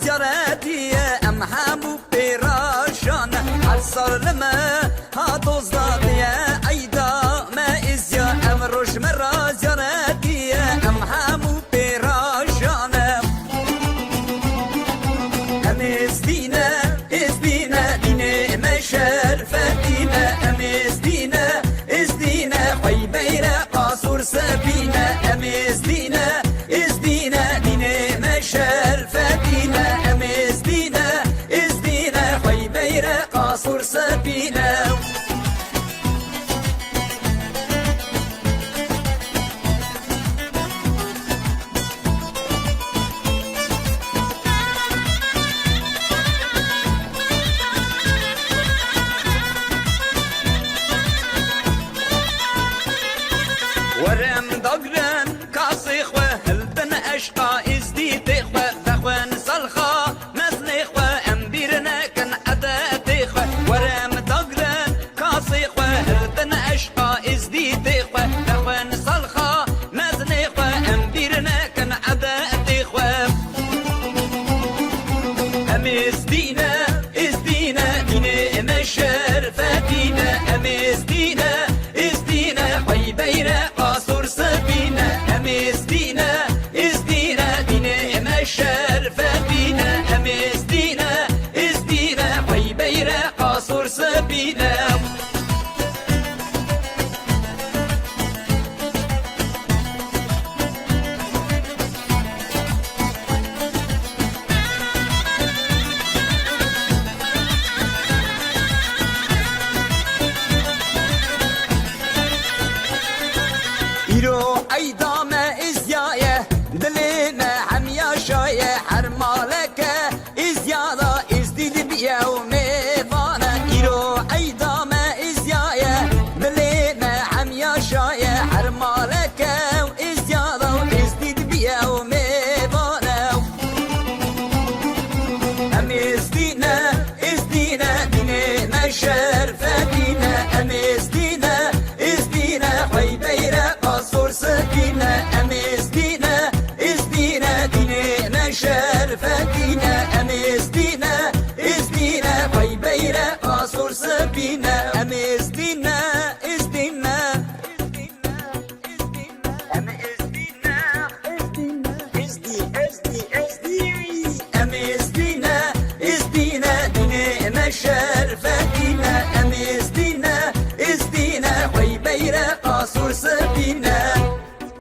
زيارتي ام همو براشان حصر لما هاتوز دادية ايدا ما ازيا ام روش مرا زيارتي ام همو براشان ام ازدينا ديني مشار فتينا ام ازدينا خوي بيرا قاصور سبينا ام ازدينا ديني مشار فتينا ام ازدينا خوي بيرا قاصور سبينا ورم دقرن كاسخ وهلبن اشقا ازدي تخوى فخوان صلخا نزلخ امبيرنا كان اداتخ ورم دقرن كاسخ وهلبن اشقا ازدي تخوى فخوان صلخا نزلخ امبيرنا كان اداتخ ام ازدينا ديني مشار فتينا ام ازدينا خوي بيرا قاصور سبينا ام ازدينا ديني مشار فتينا ام ازدينا خوي بيرا قاصور سبينا يرو ايضا ما ازيايا دلنا عم يشايا حرمالك ازيادا ازديد بيا وميفانا يرو ايضا ما ازيايا دلنا عم يشايا حرمالك ازيادا ازديد بيا وميفانا ام ازدينا ديني مشار فتينا ام ازدينا خوي بيرا قاصور سكينة ام ازدينا ديني مشار فتينا ام ازدينا خوي بيرا قاصور سكينة ام